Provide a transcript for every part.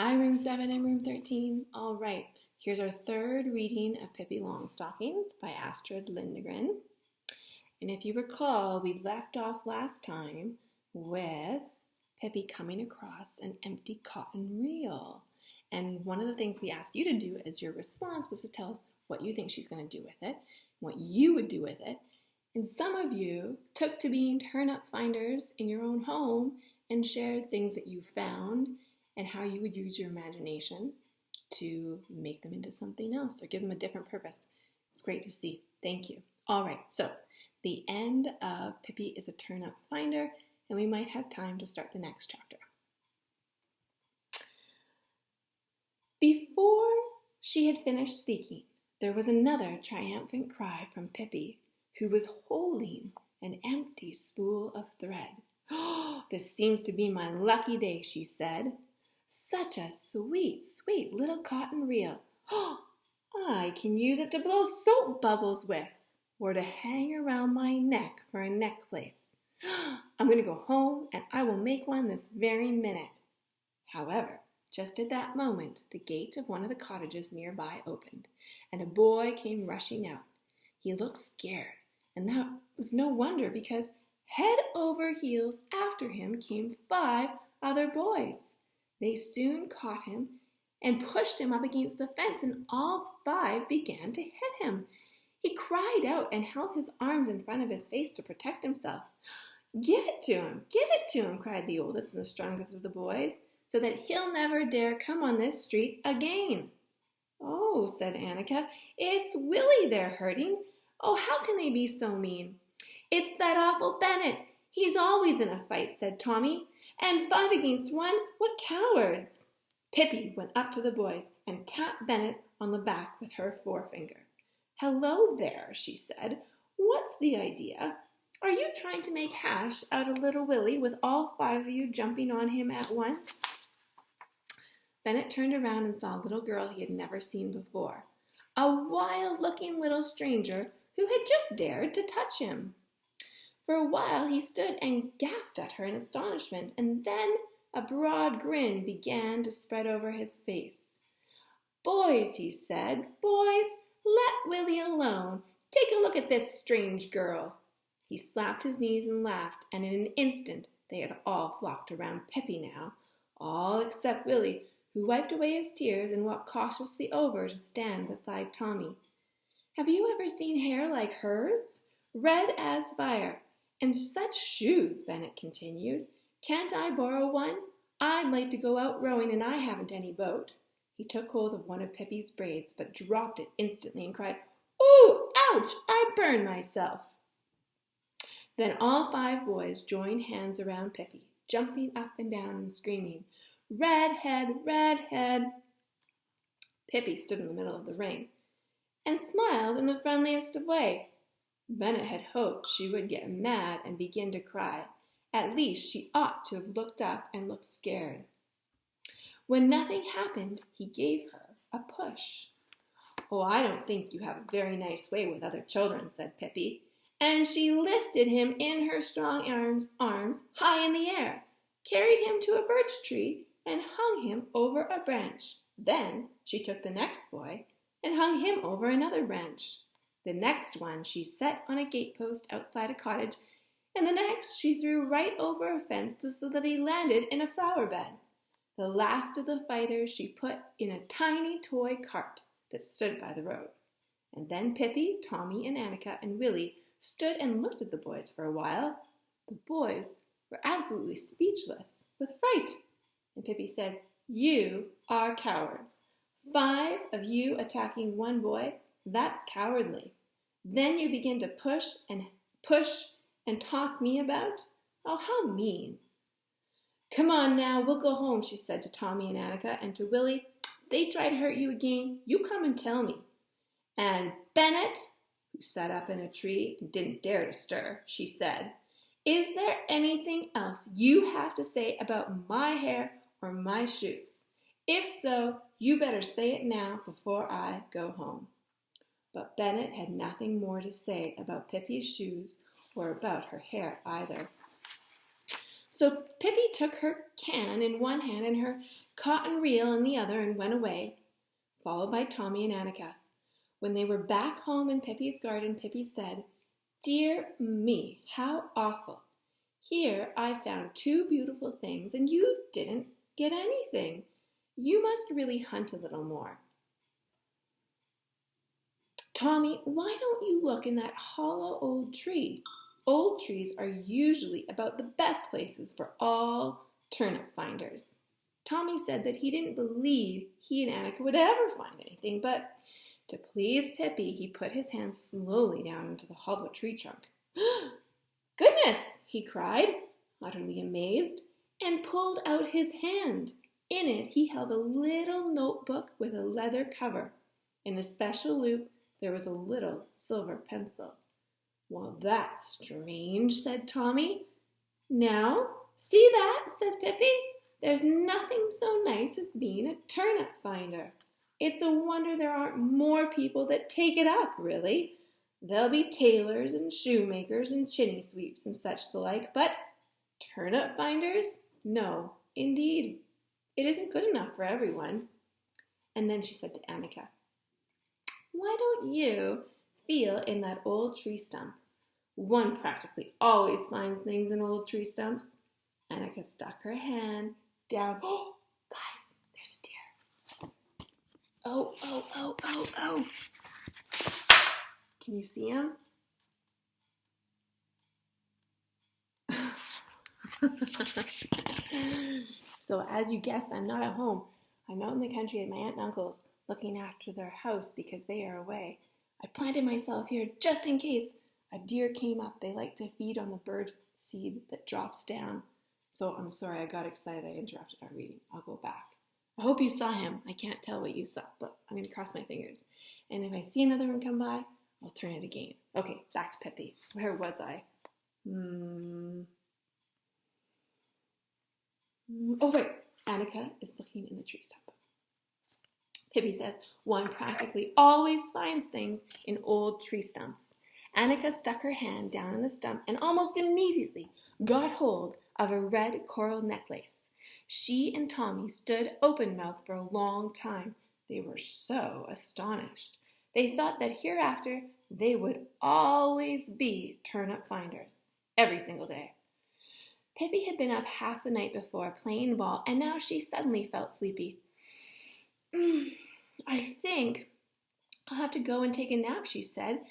Hi, room 7 and room 13. All right, here's our third reading of Pippi Longstockings by Astrid Lindgren. And if you recall, we left off last time with Pippi coming across an empty cotton reel. And one of the things we asked you to do as your response was to tell us what you think she's going to do with it, what you would do with it. And some of you took to being turnip finders in your own home and shared things that you found and how you would use your imagination to make them into something else or give them a different purpose. It's great to see. Thank you. All right, so the end of Pippi is a turnip finder, and we might have time to start the next chapter. Before she had finished speaking, there was another triumphant cry from Pippi, who was holding an empty spool of thread. "Oh, this seems to be my lucky day," she said. "Such a sweet, sweet little cotton reel. Oh, I can use it to blow soap bubbles with, or to hang around my neck for a necklace. I'm going to go home and I will make one this very minute." However, just at that moment, the gate of one of the cottages nearby opened, and a boy came rushing out. He looked scared, and that was no wonder, because head over heels after him came 5 other boys. They soon caught him and pushed him up against the fence, and all 5 began to hit him. He cried out and held his arms in front of his face to protect himself. "Give it to him, give it to him," cried the oldest and the strongest of the boys, "so that he'll never dare come on this street again." "Oh," said Annika, "it's Willie they're hurting. Oh, how can they be so mean?" "It's that awful Bennett. He's always in a fight," said Tommy. "And 5 against 1, what cowards!" Pippi went up to the boys and tapped Bennett on the back with her forefinger. "Hello there," she said. "What's the idea? Are you trying to make hash out of little Willie with all 5 of you jumping on him at once?" Bennett turned around and saw a little girl he had never seen before, a wild-looking little stranger who had just dared to touch him. For a while he stood and gasped at her in astonishment, and then a broad grin began to spread over his face. "Boys," he said, "boys, let Willie alone. Take a look at this strange girl." He slapped his knees and laughed, and in an instant they had all flocked around Pippi now, all except Willie, who wiped away his tears and walked cautiously over to stand beside Tommy. "Have you ever seen hair like hers? Red as fire. And such shoes," Bennett continued. "Can't I borrow one? I'd like to go out rowing, and I haven't any boat." He took hold of one of Pippi's braids, but dropped it instantly and cried, "Ooh, ouch, I burned myself." Then all 5 boys joined hands around Pippi, jumping up and down and screaming, "Redhead, redhead." Pippi stood in the middle of the ring and smiled in the friendliest of ways. Bennett had hoped she would get mad and begin to cry. At least she ought to have looked up and looked scared. When nothing happened, he gave her a push. "Oh, I don't think you have a very nice way with other children," said Pippi, and she lifted him in her strong arms high in the air, carried him to a birch tree, and hung him over a branch. Then she took the next boy and hung him over another branch. The next one she set on a gatepost outside a cottage, and the next she threw right over a fence so that he landed in a flower bed. The last of the fighters she put in a tiny toy cart that stood by the road. And then Pippi, Tommy, and Annika and Willie stood and looked at the boys for a while. The boys were absolutely speechless with fright. And Pippi said, "You are cowards. 5 of you attacking 1 boy, that's cowardly. Then you begin to push and toss me about? Oh, how mean." "Come on now, we'll go home," she said to Tommy and Annika, and to Willie, "If they try to hurt you again, you come and tell me." And Bennett, who sat up in a tree and didn't dare to stir, she said, "Is there anything else you have to say about my hair or my shoes? If so, you better say it now before I go home." But Bennett had nothing more to say about Pippi's shoes or about her hair either. So Pippi took her can in one hand and her cotton reel in the other, and went away, followed by Tommy and Annika. When they were back home in Pippi's garden, Pippi said, "Dear me, how awful. Here I found two beautiful things, and you didn't get anything. You must really hunt a little more." "Tommy, why don't you look in that hollow old tree? Old trees are usually about the best places for all turnip finders." Tommy said that he didn't believe he and Annika would ever find anything, but to please Pippi, he put his hand slowly down into the hollow tree trunk. "Goodness!" he cried, utterly amazed, and pulled out his hand. In it, he held a little notebook with a leather cover. In a special loop, there was a little silver pencil. "Well, that's strange," said Tommy. "Now, see that?" said Pippi. "There's nothing so nice as being a turnip finder. It's a wonder there aren't more people that take it up, really. There'll be tailors and shoemakers and chimney sweeps and such the like, but turnip finders? No, indeed. It isn't good enough for everyone." And then she said to Annika, "Why don't you feel in that old tree stump? One practically always finds things in old tree stumps." Annika stuck her hand down. "Oh, guys, there's a deer. Oh, oh, oh, oh, oh. Can you see him?" So as you guessed, I'm not at home. I'm out in the country at my aunt and uncle's, looking after their house because they are away. I planted myself here just in case a deer came up. They like to feed on the bird seed that drops down. So I'm sorry, I got excited. I interrupted our reading. I'll go back. I hope you saw him. I can't tell what you saw, but I'm going to cross my fingers. And if I see another one come by, I'll turn it again. Okay, back to Pippi. Where was I? Oh, wait. Annika is looking in the tree stump. Pippi says, "One practically always finds things in old tree stumps." Annika stuck her hand down in the stump and almost immediately got hold of a red coral necklace. She and Tommy stood open-mouthed for a long time. They were so astonished. They thought that hereafter they would always be turnip finders, every single day. Pippi had been up half the night before playing ball, and now she suddenly felt sleepy. "I think I'll have to go and take a nap," she said.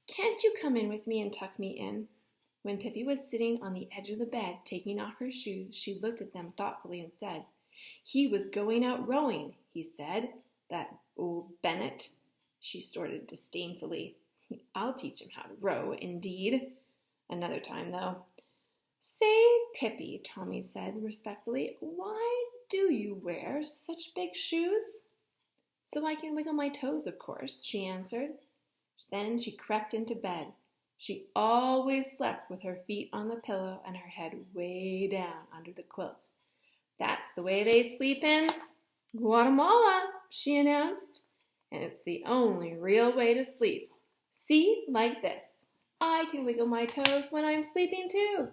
"Can't you come in with me and tuck me in?" When Pippi was sitting on the edge of the bed, taking off her shoes, she looked at them thoughtfully and said, "He was going out rowing," he said. "That old Bennett." She snorted disdainfully. "I'll teach him how to row, indeed. Another time, though." "Say, Pippi," Tommy said respectfully, "why do you wear such big shoes?" "So I can wiggle my toes, of course," she answered. Then she crept into bed. She always slept with her feet on the pillow and her head way down under the quilt. "That's the way they sleep in Guatemala," she announced. "And it's the only real way to sleep. See, like this. I can wiggle my toes when I'm sleeping too.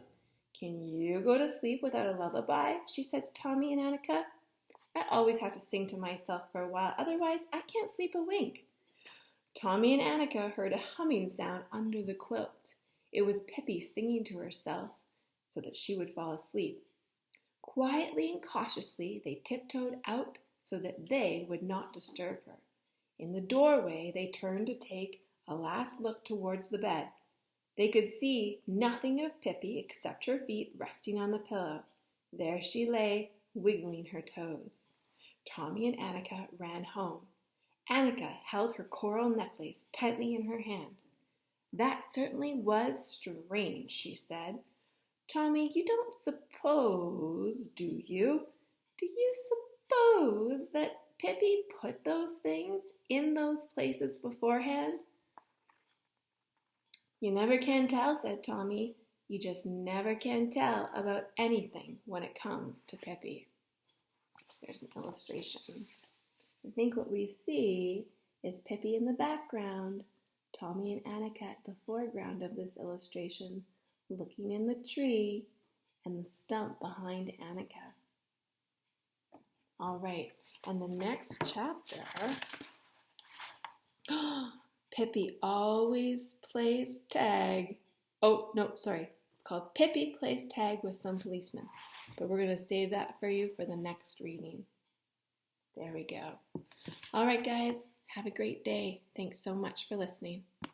Can you go to sleep without a lullaby?" she said to Tommy and Annika. "I always have to sing to myself for a while, otherwise I can't sleep a wink." Tommy and Annika heard a humming sound under the quilt. It was Pippi singing to herself so that she would fall asleep. Quietly and cautiously they tiptoed out so that they would not disturb her. In the doorway they turned to take a last look towards the bed. They could see nothing of Pippi except her feet resting on the pillow. There she lay, wiggling her toes. Tommy and Annika ran home. Annika held her coral necklace tightly in her hand. "That certainly was strange," she said. "Tommy, you don't suppose, do you? Do you suppose that Pippi put those things in those places beforehand?" "You never can tell," said Tommy. "You just never can tell about anything when it comes to Pippi." There's an illustration. I think what we see is Pippi in the background, Tommy and Annika at the foreground of this illustration, looking in the tree, and the stump behind Annika. All right, and the next chapter, Pippi always plays tag. Oh, no, sorry. It's called Pippi Plays Tag with Some Policemen. But we're going to save that for you for the next reading. There we go. All right, guys. Have a great day. Thanks so much for listening.